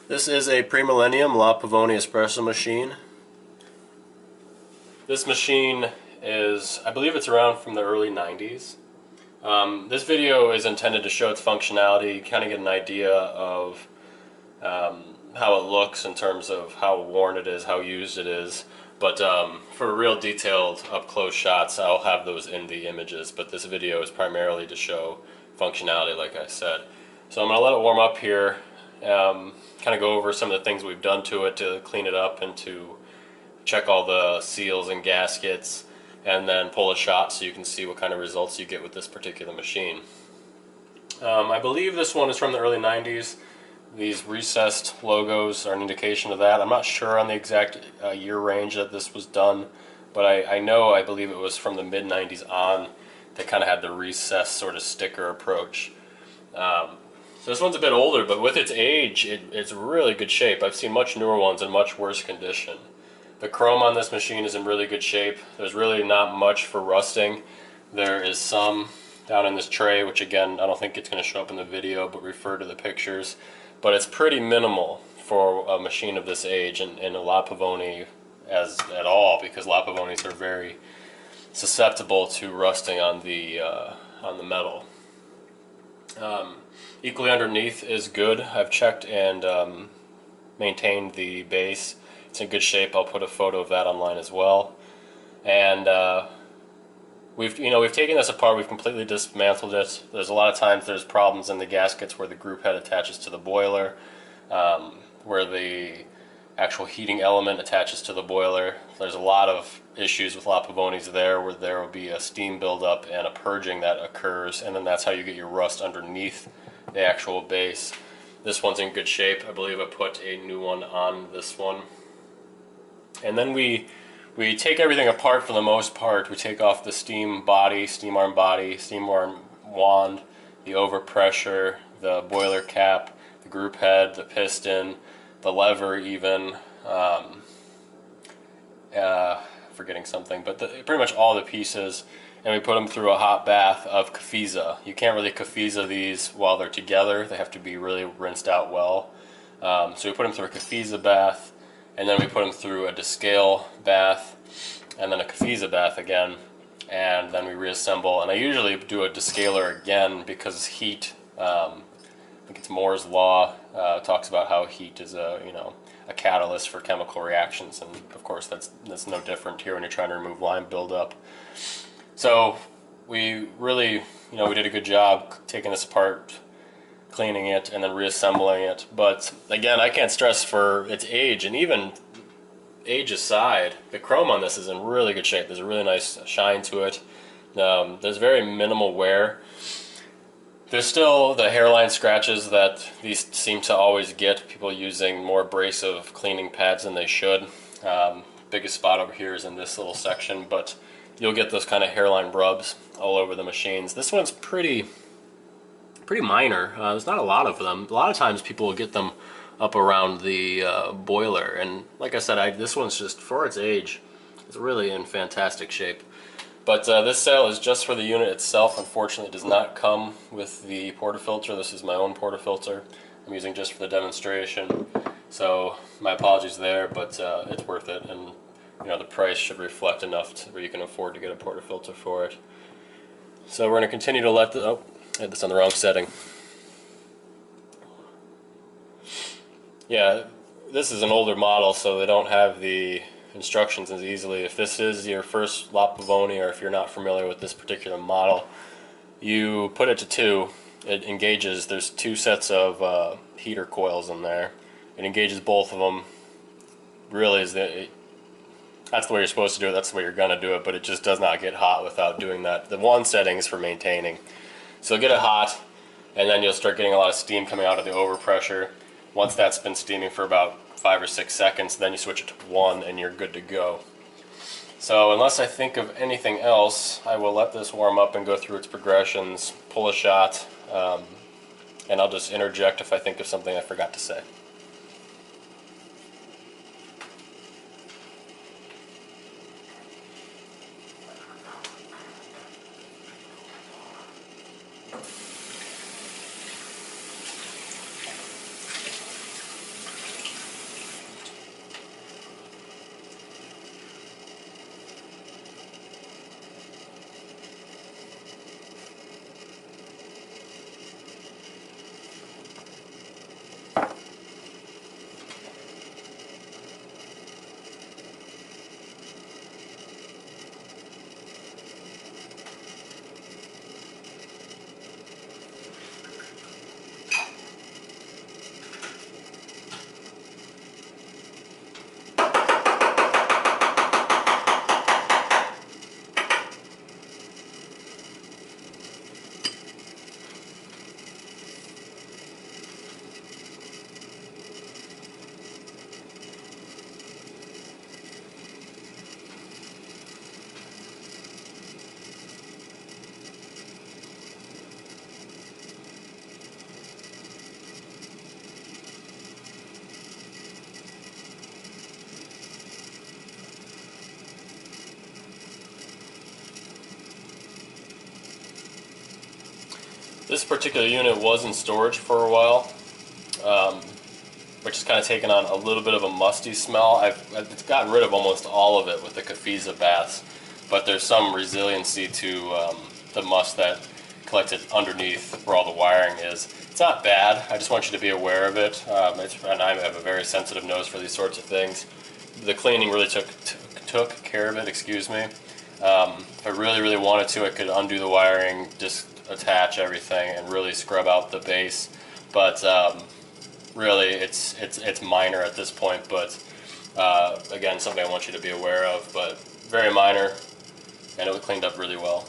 This is a pre-millennium La Pavoni espresso machine. This machine is, I believe it's around from the early 90s. This video is intended to show its functionality, kind of get an idea of how it looks in terms of how worn it is, how used it is. But for real detailed up-close shots, I'll have those in the images. But this video is primarily to show functionality, like I said. So I'm going to let it warm up here, kind of go over some of the things we've done to it to clean it up and to check all the seals and gaskets, and then pull a shot so you can see what kind of results you get with this particular machine. I believe this one is from the early 90s. These recessed logos are an indication of that. I'm not sure on the exact year range that this was done, but I believe it was from the mid-90s on. They kind of had the recessed sort of sticker approach. So this one's a bit older, but with its age, it's really good shape. I've seen much newer ones in much worse condition. The chrome on this machine is in really good shape. There's really not much for rusting. There is some down in this tray, which again, I don't think it's going to show up in the video, but refer to the pictures. But it's pretty minimal for a machine of this age, and a La Pavoni at all, because La Pavonis are very susceptible to rusting on the metal. Equally underneath is good. I've checked and maintained the base. It's in good shape. I'll put a photo of that online as well. And we've taken this apart. We've completely dismantled it. There's a lot of times there's problems in the gaskets where the group head attaches to the boiler, where the actual heating element attaches to the boiler. There's a lot of issues with La Pavonis there, where there will be a steam buildup and a purging that occurs, and then that's how you get your rust underneath the actual base. This one's in good shape. I believe I put a new one on this one. And then we take everything apart for the most part. We take off the steam arm wand, the overpressure, the boiler cap, the group head, the piston, the lever even, forgetting something, but pretty much all the pieces, and we put them through a hot bath of Kafiza. You can't really Kafiza these while they're together. They have to be really rinsed out well. So we put them through a Kafiza bath, and then we put them through a descale bath, and then a Kafiza bath again, and then we reassemble. And I usually do a descaler again because heat, I think it's Moore's law, talks about how heat is a catalyst for chemical reactions, and of course that's no different here when you're trying to remove lime buildup. So we really, we did a good job taking this apart, cleaning it, and then reassembling it. But again, I can't stress for its age, and even age aside, the chrome on this is in really good shape. There's a really nice shine to it. There's very minimal wear. There's still the hairline scratches that these seem to always get, people using more abrasive cleaning pads than they should. Biggest spot over here is in this little section, but you'll get those kind of hairline rubs all over the machines. This one's pretty minor. There's not a lot of them. A lot of times people will get them up around the boiler, and like I said, this one's just, for its age, it's really in fantastic shape. But this sale is just for the unit itself. Unfortunately, it does not come with the portafilter. This is my own portafilter I'm using just for the demonstration. So my apologies there, but it's worth it, and the price should reflect enough where you can afford to get a portafilter for it. So we're going to continue to let I had this on the wrong setting. Yeah, this is an older model, so they don't have the instructions as easily. If this is your first La Pavoni, or if you're not familiar with this particular model, you put it to 2. It engages, there's 2 sets of heater coils in there. It engages both of them. Really, that's the way you're supposed to do it, that's the way you're going to do it, but it just does not get hot without doing that. The 1 setting is for maintaining. So get it hot, and then you'll start getting a lot of steam coming out of the overpressure. Once that's been steaming for about 5 or 6 seconds, then you switch it to 1 and you're good to go. So unless I think of anything else, I will let this warm up and go through its progressions, pull a shot, and I'll just interject if I think of something I forgot to say. This particular unit was in storage for a while, which has kind of taken on a little bit of a musty smell. I've gotten rid of almost all of it with the Cafiza baths, but there's some resiliency to the must that collected underneath where all the wiring is. It's not bad, I just want you to be aware of it. And I have a very sensitive nose for these sorts of things. The cleaning really took care of it, excuse me. If I really wanted to, I could undo the wiring, just attach everything and really scrub out the base. But really, it's minor at this point, but again, something I want you to be aware of, but very minor, and it was cleaned up really well.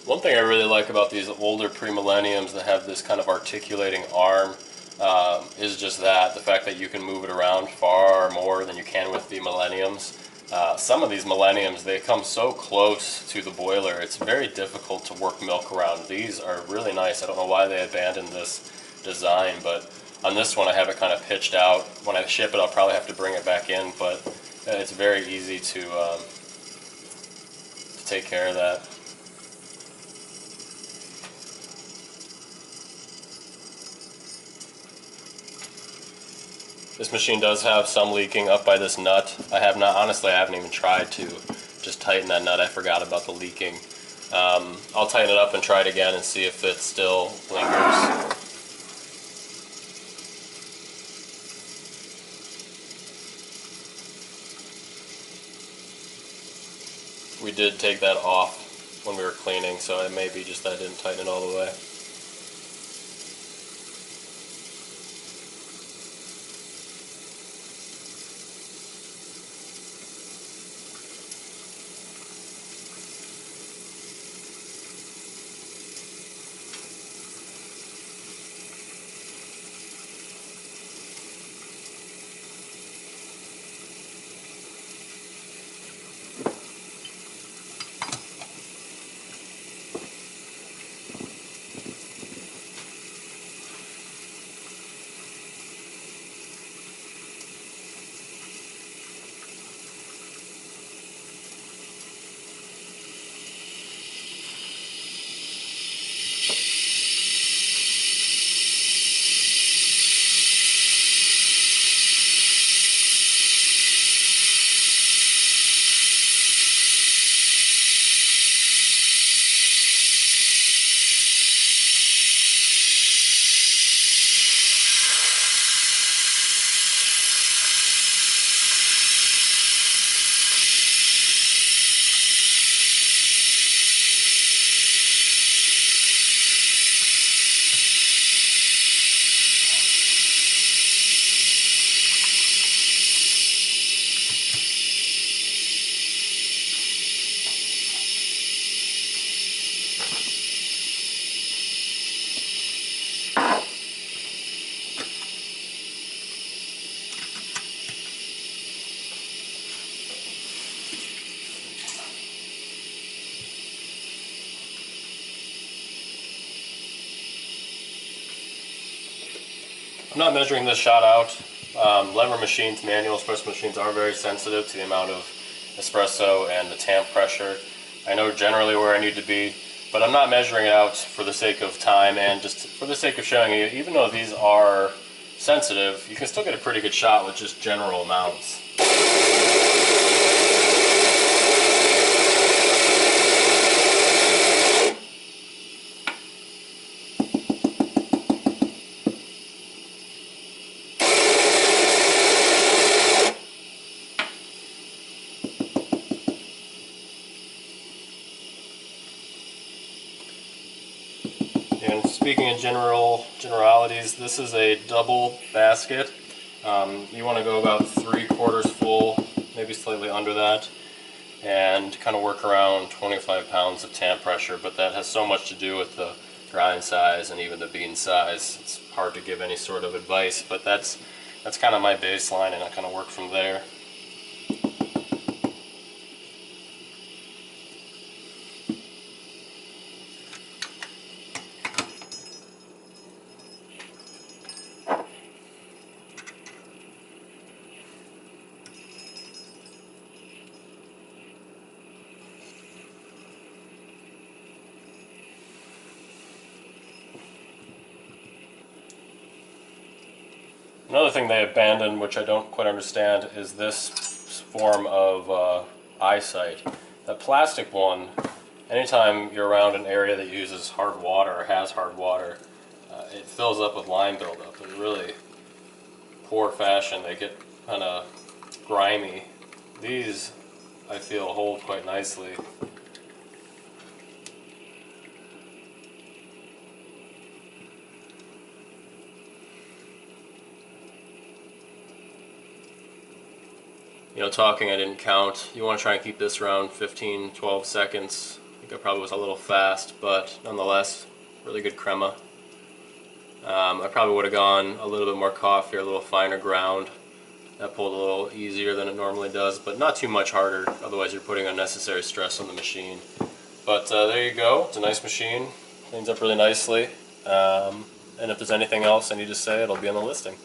One thing I really like about these older pre-millenniums that have this kind of articulating arm is just that, the fact that you can move it around far more than you can with the millenniums. Some of these millenniums, they come so close to the boiler, it's very difficult to work milk around. These are really nice. I don't know why they abandoned this design, but on this one I have it kind of pitched out. When I ship it, I'll probably have to bring it back in, but it's very easy to take care of that. This machine does have some leaking up by this nut. Honestly, I haven't even tried to just tighten that nut. I forgot about the leaking. I'll tighten it up and try it again and see if it still lingers. We did take that off when we were cleaning, so it may be just that I didn't tighten it all the way. I'm not measuring this shot out. Lever machines, manual espresso machines are very sensitive to the amount of espresso and the tamp pressure. I know generally where I need to be, but I'm not measuring it out for the sake of time and just for the sake of showing you, even though these are sensitive, you can still get a pretty good shot with just general amounts. And speaking in generalities, this is a double basket. You want to go about 3/4 full, maybe slightly under that, and kind of work around 25 pounds of tamp pressure, but that has so much to do with the grind size and even the bean size. It's hard to give any sort of advice, but that's kind of my baseline, and I kind of work from there. Another thing they abandoned, which I don't quite understand, is this form of eyesight. That plastic one, anytime you're around an area that uses hard water or has hard water, it fills up with lime buildup in really poor fashion. They get kind of grimy. These, I feel, hold quite nicely. You know, talking I didn't count. You want to try and keep this around 15-12 seconds. I think I probably was a little fast, but nonetheless, really good crema. I probably would have gone a little bit more coffee or a little finer ground. That pulled a little easier than it normally does, but not too much harder, otherwise you're putting unnecessary stress on the machine. But there you go, it's a nice machine, cleans up really nicely, and if there's anything else I need to say, it'll be on the listing.